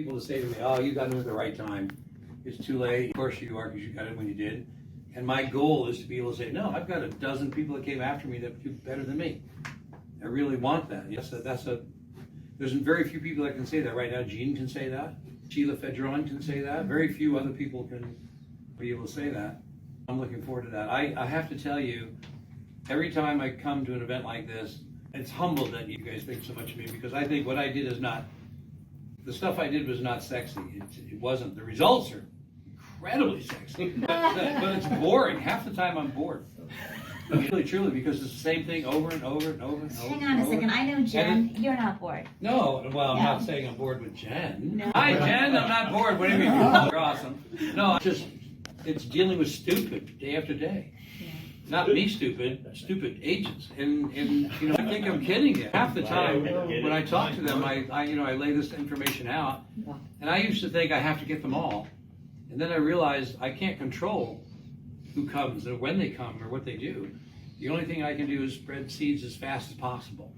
People to say to me, oh, you got in at the right time. It's too late. Of course you are, because you got it when you did. And my goal is to be able to say, no, I've got a dozen people that came after me that do better than me. I really want that. Yes, there's very few people that can say that right now. Gene can say that. Sheila Fedron can say that. Very few other people can be able to say that. I'm looking forward to that. I have to tell you, every time I come to an event like this, it's humbled that you guys think so much of me, because I think what I did is not, the stuff I did was not sexy. It wasn't. The results are incredibly sexy, but it's boring. Half the time I'm bored. Really, truly, because it's the same thing over and over and over and over. Hang on a second. I know Jen. You're not bored. No, well, I'm not saying I'm bored with Jen. No. Hi, Jen. I'm not bored. What do you mean? You're awesome. No, it's dealing with stupid day after day. Not me stupid agents. And you know, I think I'm kidding you. Half the time when I talk to them, I lay this information out, and I used to think I have to get them all. And then I realized I can't control who comes or when they come or what they do. The only thing I can do is spread seeds as fast as possible.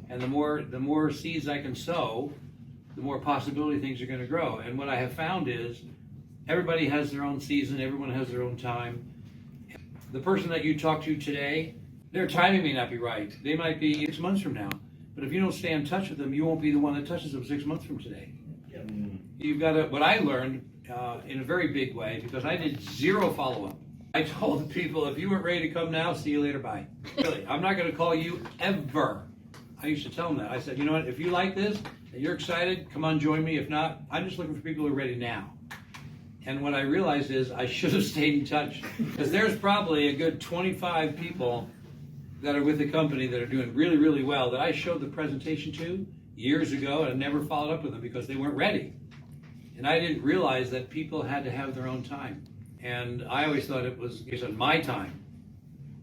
And the more seeds I can sow, the more possibility things are going to grow. And what I have found is everybody has their own season, everyone has their own time. The person that you talk to today, their timing may not be right. They might be 6 months from now. But if you don't stay in touch with them, you won't be the one that touches them 6 months from today. You've got to, what I learned in a very big way, because I did zero follow-up. I told the people, if you weren't ready to come now, see you later, bye. Really, I'm not going to call you ever. I used to tell them that. I said, you know what, if you like this and you're excited, come on, join me. If not, I'm just looking for people who are ready now. And what I realized is I should have stayed in touch, because there's probably a good 25 people that are with the company that are doing really, really well that I showed the presentation to years ago, and I never followed up with them because they weren't ready. And I didn't realize that people had to have their own time. And I always thought it was my time.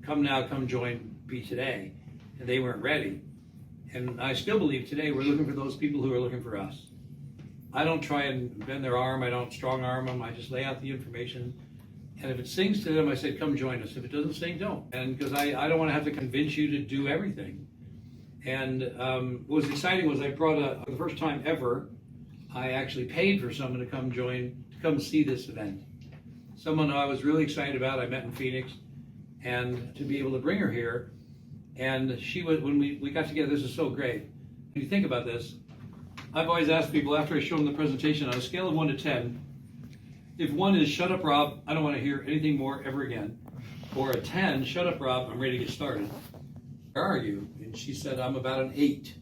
Come now, come join me today. And they weren't ready. And I still believe today we're looking for those people who are looking for us. I don't try and bend their arm. I don't strong arm them. I just lay out the information. And if it sings to them, I said, come join us. If it doesn't sing, don't. And because I don't want to have to convince you to do everything. And what was exciting was I brought for the first time ever, I actually paid for someone to come see this event. Someone I was really excited about, I met in Phoenix, and to be able to bring her here. And she was, when we got together, this is so great. When you think about this, I've always asked people after I show them the presentation, on a scale of 1 to 10, if 1 is shut up, Rob, I don't want to hear anything more ever again, or a 10, shut up, Rob, I'm ready to get started. Where are you? And she said, I'm about an 8.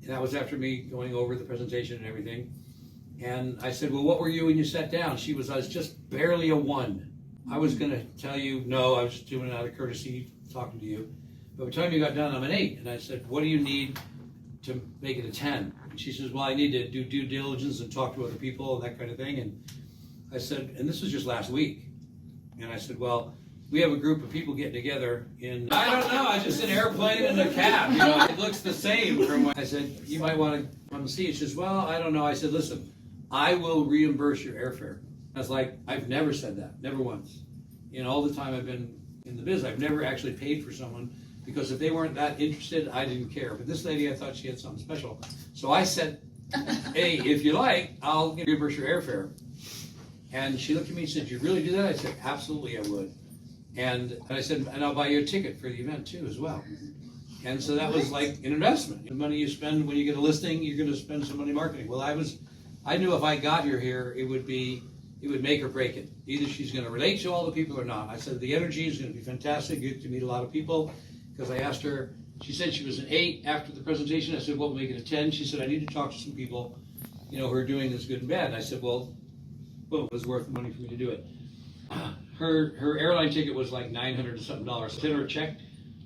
And that was after me going over the presentation and everything. And I said, well, what were you when you sat down? I was just barely a 1. I was going to tell you, no, I was just doing it out of courtesy, talking to you. But by the time you got done, I'm an 8. And I said, what do you need to make it a 10? And she says, well, I need to do due diligence and talk to other people and that kind of thing. And I said, and this was just last week. And I said, well, we have a group of people getting together in, I don't know, I just an airplane and a cab. You know, it looks the same from what I said, you might want to come and see. She says, well, I don't know. I said, listen, I will reimburse your airfare. I was like, I've never said that, never once. In all the time I've been in the biz, I've never actually paid for someone, because if they weren't that interested, I didn't care. But this lady, I thought she had something special. So I said, hey, if you like, I'll reimburse your airfare. And she looked at me and said, you really do that? I said, absolutely I would. And I said, and I'll buy you a ticket for the event too as well. And so that was like an investment. The money you spend when you get a listing, you're going to spend some money marketing. Well, I knew if I got her here, it would make or break it. Either she's going to relate to all the people or not. I said, the energy is going to be fantastic. You get to meet a lot of people. Because I asked her, she said she was an 8 after the presentation. I said, what will make it a 10? She said, I need to talk to some people, who are doing this good and bad. And I said, well, it was worth the money for me to do it. Her airline ticket was like $900 and something. I sent her a check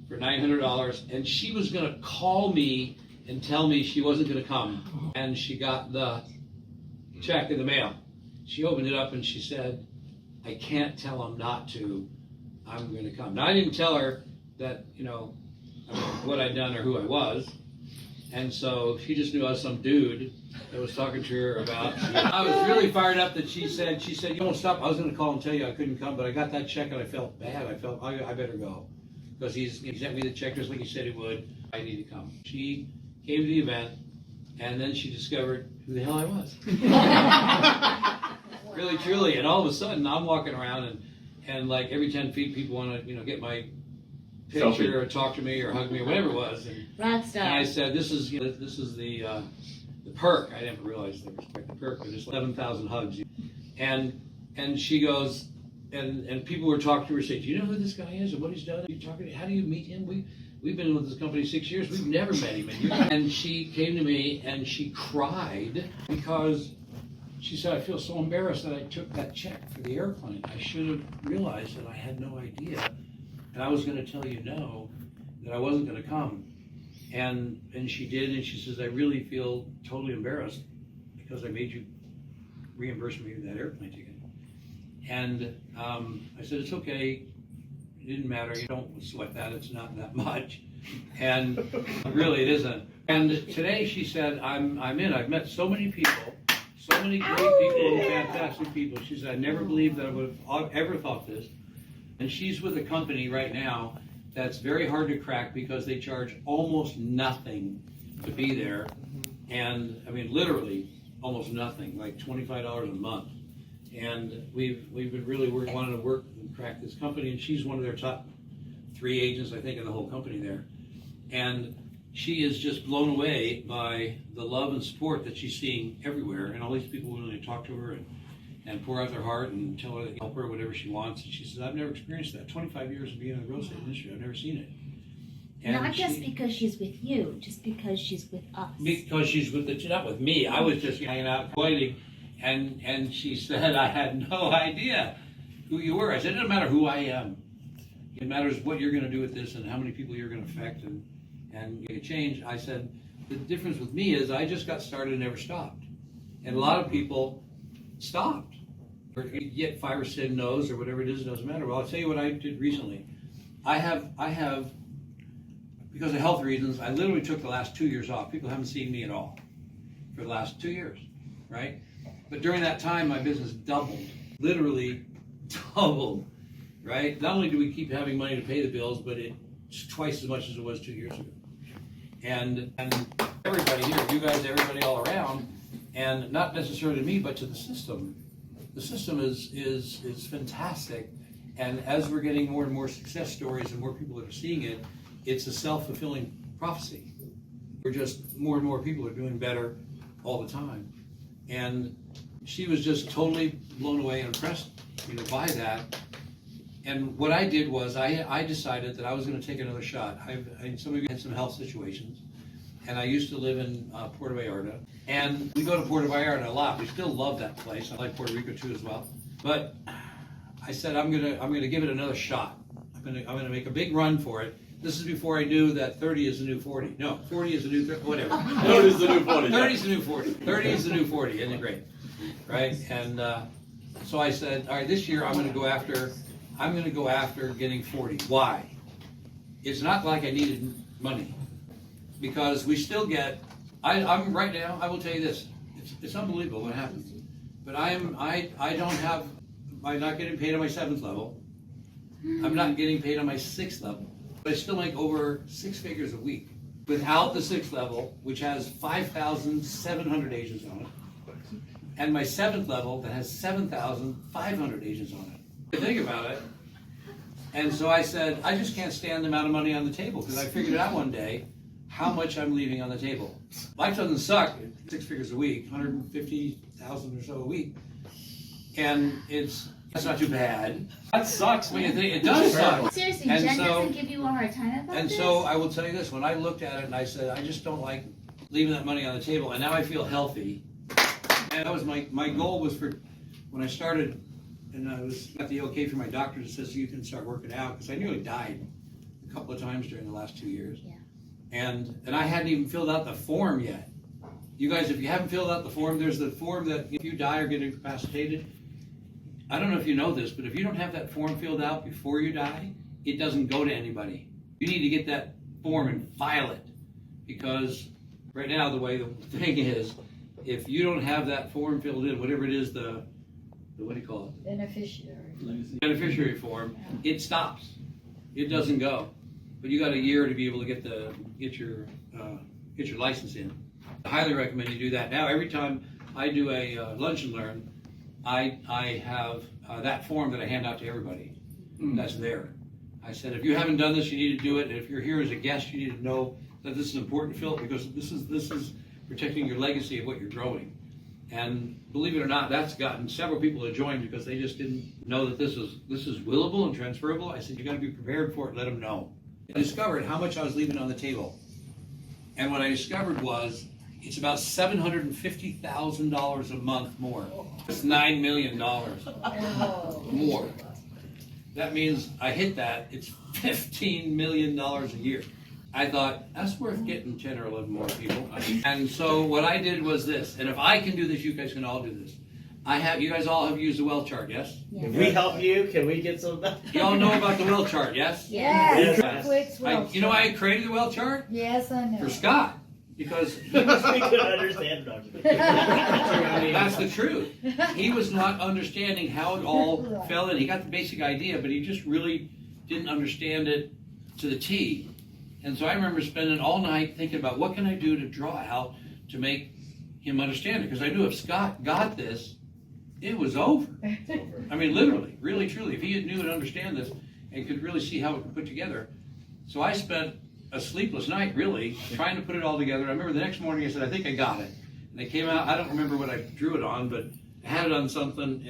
for $900, and she was going to call me and tell me she wasn't going to come. And she got the check in the mail. She opened it up and she said, I can't tell them not to. I'm going to come. Now, I didn't tell her that, what I'd done or who I was. And so she just knew I was some dude that was talking to her about. I was really fired up that she said, you won't stop. I was going to call and tell you I couldn't come, but I got that check and I felt bad. I felt, I better go. Because he sent me the check just like he said he would. I need to come. She came to the event, And then she discovered who the hell I was. Really, truly. And all of a sudden, I'm walking around and like every 10 feet, people want to, get my picture Selfie. or talk to me or hug me or whatever it was. Rock star. And I said, this is the perk. I didn't realize there was the perk, but it's 11,000 hugs. And she goes, and people were talking to her, saying, do you know who this guy is and what he's done? Are you talking? How do you meet him? We've been with this company 6 years. We've never met him. And she came to me and she cried because she said, I feel so embarrassed that I took that check for the airplane. I should have realized that I had no idea. And I was going to tell you no, that I wasn't going to come. And she did, and she says, I really feel totally embarrassed because I made you reimburse me that airplane ticket. And I said, it's okay. It didn't matter. You don't sweat that. It's not that much. And really, it isn't. And today she said, I'm in. I've met so many people, so many great people, fantastic people. She said, I never believed that I would have ever thought this. And she's with a company right now that's very hard to crack because they charge almost nothing to be there. And I mean, literally almost nothing, like $25 a month. And we've been really wanting to work and crack this company, and she's one of their top 3 agents, I think, in the whole company there. And she is just blown away by the love and support that she's seeing everywhere, and all these people willing to talk to her and pour out their heart and tell her they can help her whatever she wants. And she says, I've never experienced that. 25 years of being in the real estate industry, I've never seen it. And Not just because she's with you, just because she's with us. Because she's not with me. I was just hanging out, waiting. And she said, I had no idea who you were. I said, it doesn't matter who I am. It matters what you're going to do with this and how many people you're going to affect and make a change. I said, the difference with me is I just got started and never stopped. And a lot of people stopped. Or you get 5 or 6 no's or whatever it is, it doesn't matter. Well, I'll tell you what I did recently. I have, because of health reasons, I literally took the last 2 years off. People haven't seen me at all for the last 2 years, right? But during that time, my business doubled, literally doubled, right? Not only do we keep having money to pay the bills, but it's twice as much as it was 2 years ago. And everybody here, you guys, everybody all around, and not necessarily to me, but to the system. The system is fantastic. And as we're getting more and more success stories and more people that are seeing it, it's a self-fulfilling prophecy. We're just, more and more people are doing better all the time. And she was just totally blown away and impressed, by that. And what I did was I decided that I was going to take another shot. Some of you had some health situations, and I used to live in Puerto Vallarta, and we go to Puerto Vallarta a lot. We still love that place. I like Puerto Rico too as well. But I said I'm gonna give it another shot. I'm gonna make a big run for it. This is before I knew that 30 is the new 40. No, 40 is the new 30, whatever. 30 is the new 40. 30 is the new 40. 30 is the new 40. Isn't it great? Right? And so I said, all right, this year I'm going to go after getting 40. Why? It's not like I needed money, because we still get. I'm right now. I will tell you this. It's unbelievable what happens. But I'm not getting paid on my 7th level. I'm not getting paid on my 6th level. But I still make over 6 figures a week without the 6th level, which has 5,700 agents on it, and my 7th level that has 7,500 agents on it. To think about it. And so I said, I just can't stand the amount of money on the table, because I figured out one day how much I'm leaving on the table. Life doesn't suck. 6 figures a week, 150,000 or so a week, and that's not too bad. That sucks, When you man. think it does suck. Seriously, And Jen so- doesn't give you a hard time about And this? so I will tell you this, when I looked at it and I said, I just don't like leaving that money on the table, and now I feel healthy. And that was my goal was for, when I started, and I got the okay from my doctor that says you can start working out, because I nearly died a couple of times during the last 2 years. Yeah. And I hadn't even filled out the form yet. You guys, if you haven't filled out the form, there's the form that if you die or get incapacitated, I don't know if you know this, but if you don't have that form filled out before you die, it doesn't go to anybody. You need to get that form and file it, because right now the way the thing is, if you don't have that form filled in, whatever it is, the what do you call it? Beneficiary form, it stops. It doesn't go. But you got a year to be able to get your license in. I highly recommend you do that. Now, every time I do a lunch and learn, I have that form that I hand out to everybody. That's there. I said, if you haven't done this, you need to do it. And if you're here as a guest, you need to know that this is important, Phil, because this is protecting your legacy of what you're growing. And believe it or not, that's gotten several people to join because they just didn't know that this is willable and transferable. I said, you got to be prepared for it. Let them know. I discovered how much I was leaving on the table. And what I discovered was it's about $750,000 a month more. It's $9 million more. That means I hit that, it's $15 million a year. I thought, that's worth getting 10 or 11 more people. And so what I did was this, and if I can do this, you guys can all do this. You guys all have used the well chart, yes? If we help you, can we get some? You all know about the well chart, yes? Yes. Yes. You know why I created the well chart? Yes, I know. For Scott. Because We could understand it. that's the truth. He was not understanding how it all fell in. He got the basic idea, but he just really didn't understand it to the T. And so I remember spending all night thinking about what can I do to draw out to make him understand it. Because I knew if Scott got this, it was over. I mean, literally, really, truly. If he knew and understand this and could really see how it could put together. So I spent a sleepless night, really, trying to put it all together. I remember the next morning I said, I think I got it. And it came out, I don't remember what I drew it on, but I had it on something,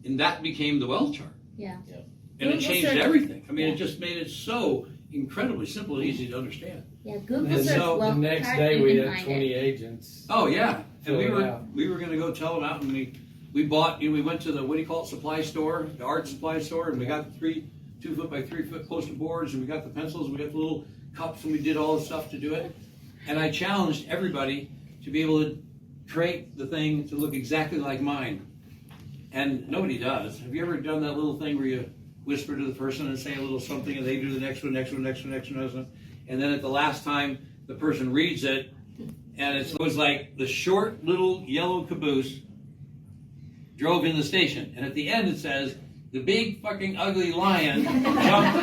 and that became the well chart. Yeah. And it changed everything. I mean, it just made it so incredibly simple and easy to understand. Yeah, Google And search so well the next chart, day you we can had find 20 it. agents. Oh, yeah. And Fill it out. we were going to go tell them out, and we bought, we went to the, what do you call it, supply store, the art supply store, and we got the 2-foot by 3-foot poster boards, and we got the pencils, and we got the little cups, and we did all the stuff to do it. And I challenged everybody to be able to create the thing to look exactly like mine. And nobody does. Have you ever done that little thing where you whisper to the person and say a little something, and they do the next one, and then at the last time, the person reads it, and it was like the short little yellow caboose drove in the station. And at the end it says, the big fucking ugly lion jumped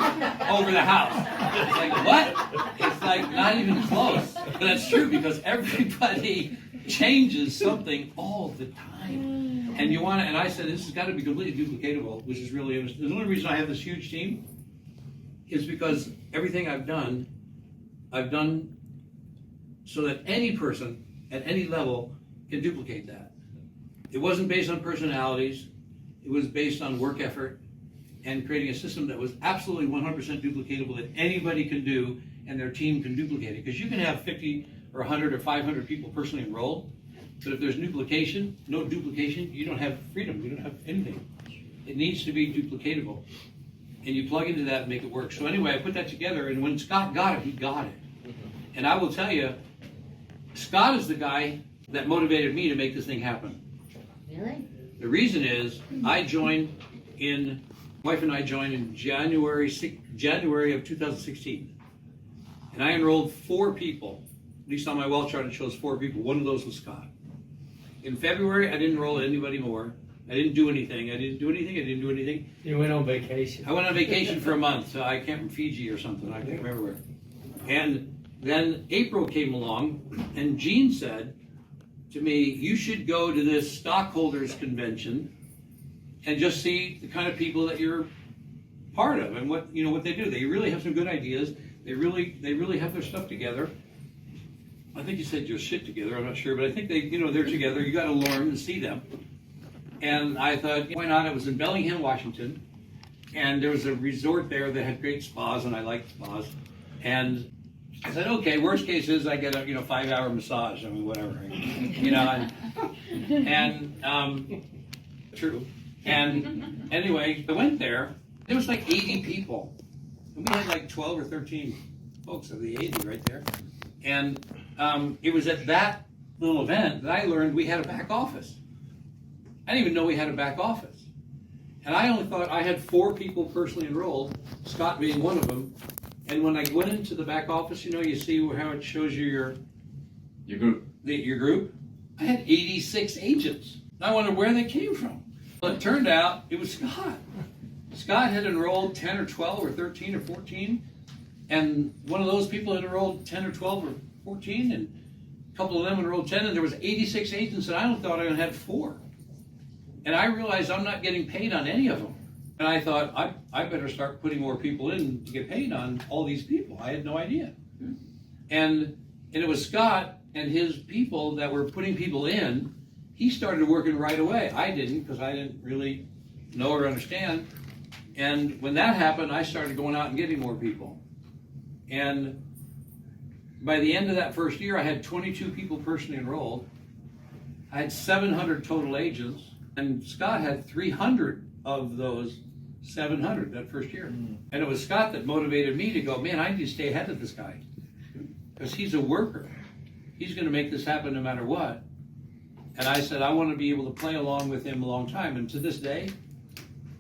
over the house. It's like, what? It's like not even close. But that's true because everybody changes something all the time. And you want to, and I said, this has got to be completely duplicatable, which is really interesting. The only reason I have this huge team is because everything I've done so that any person at any level can duplicate that. It wasn't based on personalities. It was based on work effort and creating a system that was absolutely 100% duplicatable that anybody can do and their team can duplicate it. Because you can have 50 or 100 or 500 people personally enrolled, but if there's no duplication, you don't have freedom. You don't have anything. It needs to be duplicatable. And you plug into that and make it work. So anyway, I put that together, and when Scott got it, he got it. And I will tell you, Scott is the guy that motivated me to make this thing happen. Really? The reason is wife and I joined in January of 2016. And I enrolled 4 people. At least on my well chart it shows 4 people. One of those was Scott. In February, I didn't enroll anybody more. I didn't do anything. You went on vacation. I went on vacation for a month. So I came from Fiji or something. I can't remember where. And then April came along, and Gene said to me, you should go to this stockholders convention and just see the kind of people that you're part of and what they do. They really have some good ideas. They really have their stuff together. I think you said your shit together. I'm not sure, but I think they're together. You got to learn to see them. And I thought, why not? It was in Bellingham, Washington, and there was a resort there that had great spas, and I liked spas. And I said, okay, worst case is I get a 5-hour massage. I mean, whatever. True. And anyway, I went there. There was like 80 people, and we had like 12 or 13 folks of the 80 right there. And it was at that little event that I learned we had a back office. I didn't even know we had a back office. And I only thought I had 4 people personally enrolled, Scott being one of them. And when I went into the back office, you see how it shows you your group. I had 86 agents. And I wondered where they came from. Well, it turned out it was Scott. Scott had enrolled 10 or 12 or 13 or 14. And one of those people had enrolled 10 or 12 or 14. And couple of them enrolled 10, and there was 86 agents, and I thought I had 4. And I realized I'm not getting paid on any of them. And I thought, I better start putting more people in to get paid on all these people. I had no idea. And it was Scott and his people that were putting people in. He started working right away. I didn't, because I didn't really know or understand. And when that happened, I started going out and getting more people. And by the end of that first year, I had 22 people personally enrolled. I had 700 total agents, and Scott had 300 of those 700 that first year. And it was Scott that motivated me to go, man, I need to stay ahead of this guy, because he's a worker. He's going to make this happen no matter what. And I said, I want to be able to play along with him a long time. And to this day,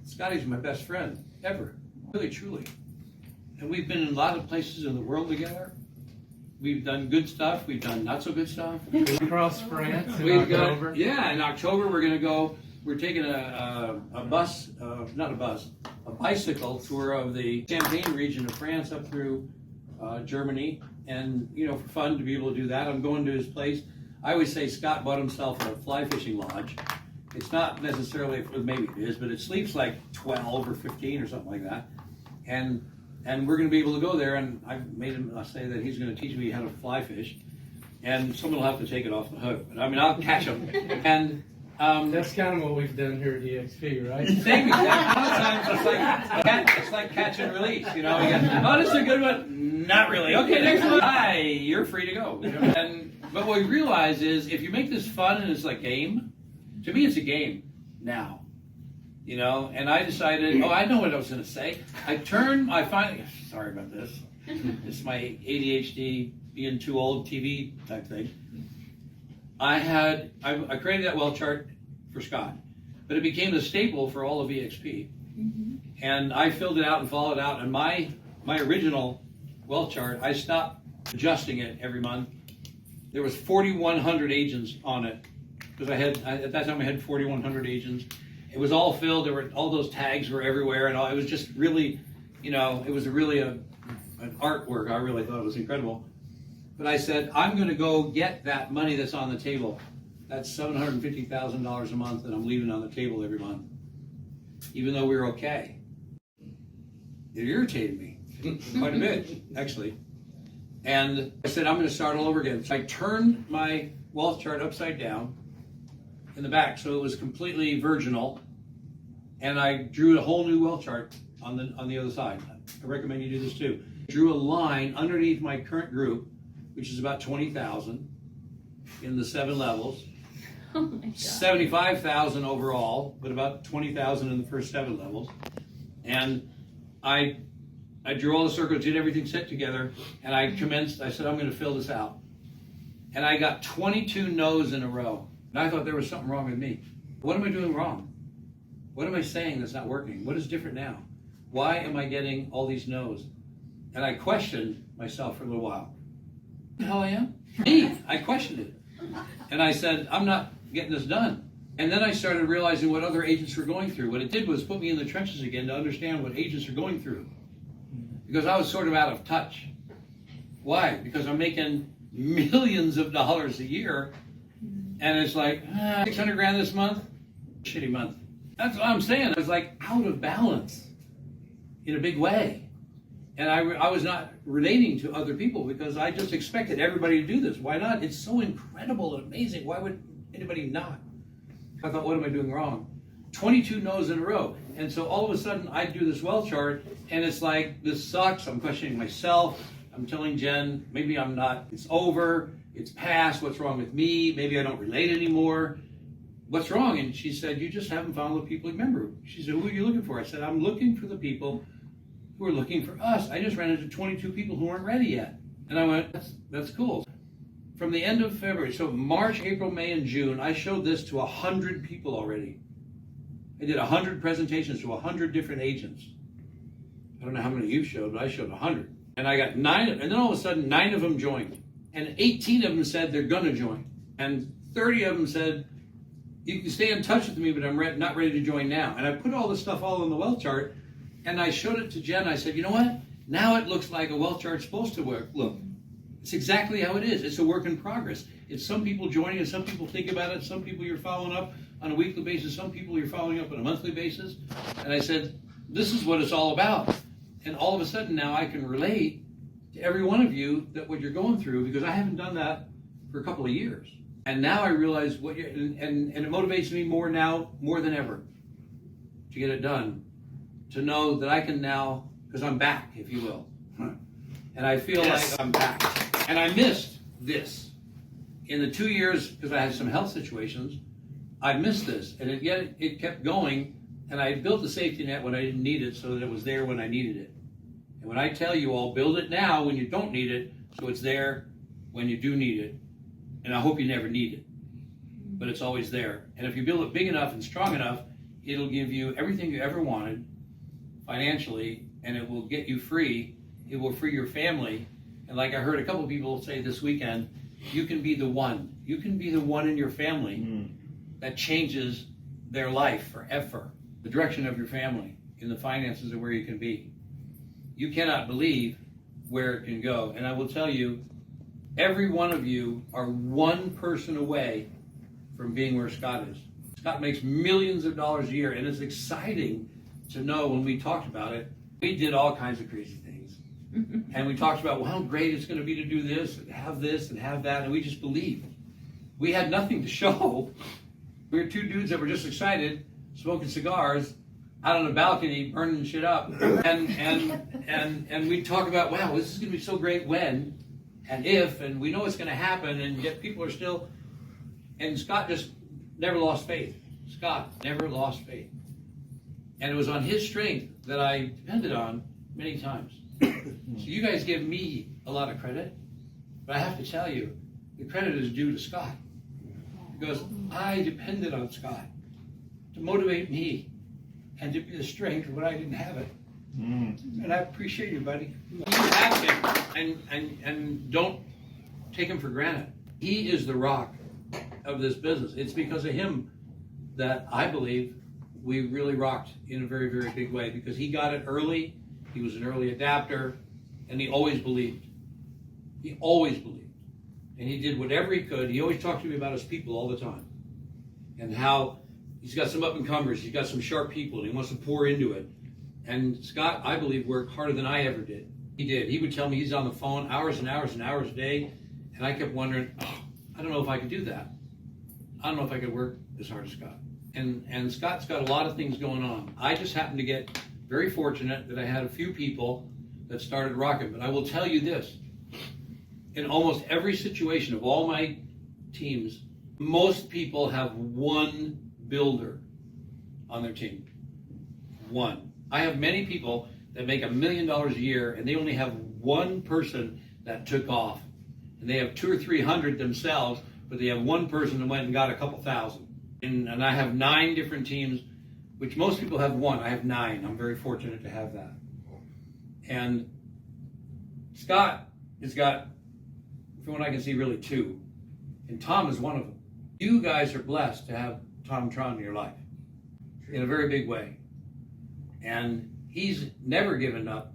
Scotty's my best friend ever, really, truly. And we've been in a lot of places in the world together. We've done good stuff. We've done not so good stuff. Across France in We've got, October. yeah, in October we're going to go. We're taking a bus, not a bus, a bicycle tour of the Champagne region of France up through Germany, and for fun to be able to do that. I'm going to his place. I always say Scott bought himself a fly fishing lodge. It's not necessarily, maybe it is, but it sleeps like 12 or 15 or something like that. And we're going to be able to go there, and I've made him say that he's going to teach me how to fly fish, and someone will have to take it off the hook. But I mean, I'll catch them. And That's kind of what we've done here at eXp, right? same exact. Sometimes it's like catch and release. You go, oh, this is a good one. Not really. Okay, next one. Hi, you're free to go. But what we realize is, if you make this fun and it's like game, to me it's a game now. And I decided, I know what I was going to say. Sorry about this. This is my ADHD, being too old TV type thing. I created that well chart for Scott, but it became a staple for all of eXp. And I filled it out and followed out, and my original well chart, I stopped adjusting it every month. There was 4,100 agents on it, because at that time I had 4,100 agents. It was all filled. There were all those tags were everywhere, and all. It was just really, it was really an artwork. I really thought it was incredible. But I said, I'm going to go get that money that's on the table. That's $750,000 a month that I'm leaving on the table every month, even though we were okay. It irritated me quite a bit, actually. And I said, I'm going to start all over again. So I turned my wealth chart upside down in the back, so it was completely virginal, and I drew a whole new wealth chart on the other side. I recommend you do this too. Drew a line underneath my current group, which is about 20,000 in the 7 levels. Oh my God. 75,000 overall, but about 20,000 in the first 7 levels. And I drew all the circles, did everything set together, and I said, I'm going to fill this out. And I got 22 no's in a row. And I thought there was something wrong with me. What am I doing wrong? What am I saying that's not working? What is different now? Why am I getting all these no's? And I questioned myself for a little while. What the hell I am? Me. I questioned it. And I said, I'm not getting this done. And then I started realizing what other agents were going through. What it did was put me in the trenches again to understand what agents are going through. Because I was sort of out of touch. Why? Because I'm making millions of dollars a year, and it's like, 600 grand this month? Shitty month. That's what I'm saying. I was like out of balance in a big way. And I was not relating to other people because I just expected everybody to do this. Why not? It's so incredible and amazing. Why would anybody not? I thought, what am I doing wrong? 22 no's in a row. And so all of a sudden I do this wealth chart, and it's like, this sucks. I'm questioning myself. I'm telling Jen, maybe I'm not, it's over, it's past, what's wrong with me? Maybe I don't relate anymore. What's wrong? And she said, you just haven't found the people you remember. She said, who are you looking for? I said, I'm looking for the people who are looking for us. I just ran into 22 people who weren't ready yet. And I went, that's cool. From the end of February, so March, April, May, and June, I showed this to 100 people already. I did 100 presentations to 100 different agents. I don't know how many you showed, but I showed 100. And I got 9, and then all of a sudden 9 of them joined. And 18 of them said they're gonna join. And 30 of them said, you can stay in touch with me, but I'm not ready to join now. And I put all this stuff all on the wealth chart, and I showed it to Jen. I said, you know what? Now it looks like a wealth chart's supposed to look. It's exactly how it is. It's a work in progress. It's some people joining and some people think about it, some people you're following up on a weekly basis, some people you're following up on a monthly basis. And I said, this is what it's all about. And all of a sudden now I can relate to every one of you that what you're going through, because I haven't done that for a couple of years. And now I realize what you're, and it motivates me more now, more than ever, to get it done. To know that I can now, because I'm back, if you will. And I feel like I'm back. And I missed this. In the 2 years, because I had some health situations, I missed this. And yet it kept going. And I built the safety net when I didn't need it so that it was there when I needed it. And when I tell you all, build it now when you don't need it, so it's there when you do need it. And I hope you never need it. But it's always there. And if you build it big enough and strong enough, it'll give you everything you ever wanted financially, and it will get you free. It will free your family. And like I heard a couple of people say this weekend, you can be the one. You can be the one in your family that changes their life forever. The direction of your family in the finances of where you can be. You cannot believe where it can go. And I will tell you, every one of you are one person away from being where Scott is. Scott makes millions of dollars a year, and it's exciting to know when we talked about it. We did all kinds of crazy things. And we talked about, well, how great it's going to be to do this and have that, and we just believed. We had nothing to show. We were two dudes that were just excited, smoking cigars, out on a balcony, burning shit up. And we talk about, wow, this is going to be so great when and if, and we know it's going to happen, and yet people are still, and Scott just never lost faith. Scott never lost faith. And it was on his strength that I depended on many times. So you guys give me a lot of credit, but I have to tell you, the credit is due to Scott. Because I depended on Scott to motivate me and to be the strength when I didn't have it. And I appreciate you, buddy. You have him, and don't take him for granted. He is the rock of this business. It's because of him that I believe we really rocked in a very, very big way, because he got it early. He was an early adapter, and he always believed. He always believed. And he did whatever he could. He always talked to me about his people all the time, and how he's got some up-and-comers, he's got some sharp people, and he wants to pour into it. And Scott, I believe, worked harder than I ever did. He did. He would tell me he's on the phone hours and hours and hours a day, and I kept wondering, I don't know if I could do that. I don't know if I could work as hard as Scott. And Scott's got a lot of things going on. I just happened to get very fortunate that I had a few people that started rocking. But I will tell you this, in almost every situation of all my teams, most people have one builder on their team. One. I have many people that make $1 million a year, and they only have one person that took off. And they have 200 or 300 themselves, but they have one person that went and got a couple thousand. And I have 9 different teams, which most people have one. I have 9. I'm very fortunate to have that. And Scott has got, from what I can see, really 2. And Tom is one of them. You guys are blessed to have Tom Tron in your life in a very big way. And he's never given up.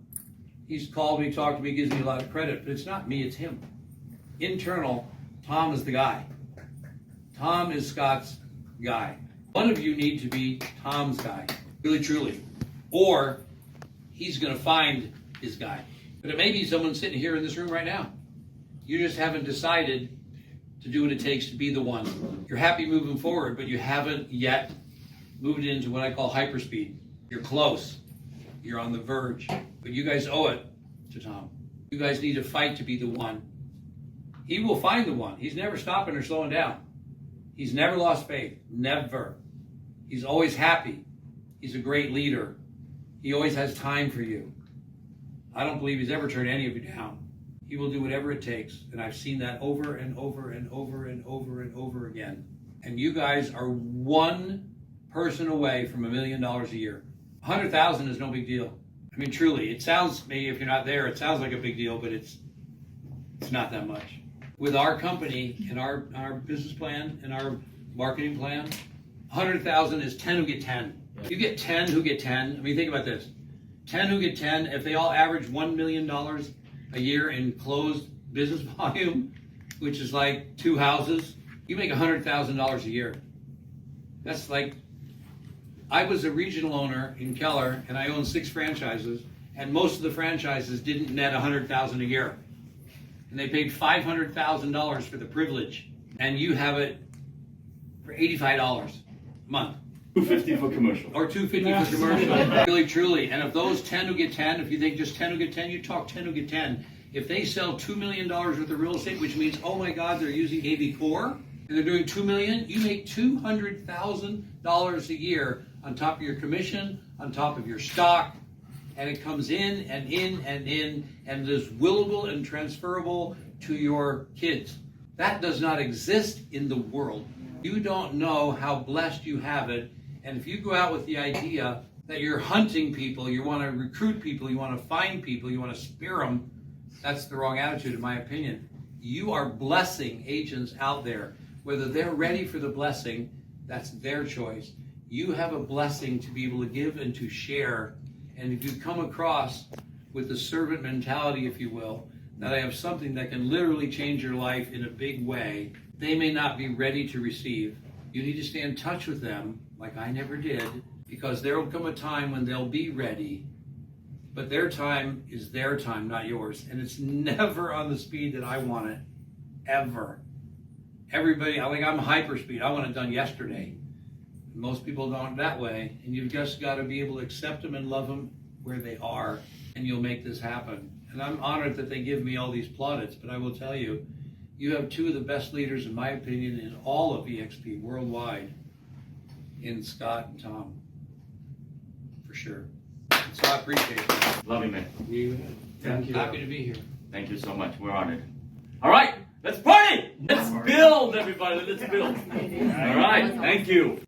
He's called me, talked to me, gives me a lot of credit, but it's not me, it's him. Internal, Tom is the guy. Tom is Scott's guy. One of you need to be Tom's guy, really truly. Or he's going to find his guy. But it may be someone sitting here in this room right now. You just haven't decided to do what it takes to be the one. You're happy moving forward, but you haven't yet moved into what I call hyperspeed. You're close. You're on the verge. But you guys owe it to Tom. You guys need to fight to be the one. He will find the one. He's never stopping or slowing down. He's never lost faith. Never. He's always happy. He's a great leader. He always has time for you. I don't believe he's ever turned any of you down. He will do whatever it takes. And I've seen that over and over and over and over and over again. And you guys are one person away from $1 million a year. 100,000 is no big deal. I mean, truly, it sounds, maybe if you're not there, it sounds like a big deal, but it's not that much. With our company and our business plan and our marketing plan, 100,000 is 10 who get 10. You get 10 who get 10. I mean, think about this. 10 who get 10, if they all average $1 million a year in closed business volume, which is like 2 houses, you make $100,000 a year. That's like, I was a regional owner in Keller, and I owned 6 franchises, and most of the franchises didn't net $100,000 a year. And they paid $500,000 for the privilege, and you have it for $85 a month. $250 for commercial. Or $250 for commercial. Really, truly. And if those 10 who get 10, if you think just 10 who get 10, you talk 10 who get 10. If they sell $2 million worth of real estate, which means, oh my God, they're using AV Core, and they're doing $2 million, you make $200,000 a year on top of your commission, on top of your stock, and it comes in and in and in, and is willable and transferable to your kids. That does not exist in the world. You don't know how blessed you have it. And if you go out with the idea that you're hunting people, you want to recruit people, you want to find people, you want to spear them, that's the wrong attitude, in my opinion. You are blessing agents out there. Whether they're ready for the blessing, that's their choice. You have a blessing to be able to give and to share. And if you come across with the servant mentality, if you will, that I have something that can literally change your life in a big way, they may not be ready to receive. You need to stay in touch with them, like I never did, because there will come a time when they'll be ready. But their time is their time, not yours. And it's never on the speed that I want it, ever. Everybody, I'm hyperspeed. I want it done yesterday. Most people don't that way. And you've just got to be able to accept them and love them where they are, and you'll make this happen. And I'm honored that they give me all these plaudits, but I will tell you, you have 2 of the best leaders, in my opinion, in all of eXp worldwide, in Scott and Tom, for sure. So I appreciate it. Love you, man. Thank you. Happy to be here. Thank you so much. We're honored. All right, let's party. Let's build, everybody. Let's build. All right, thank you.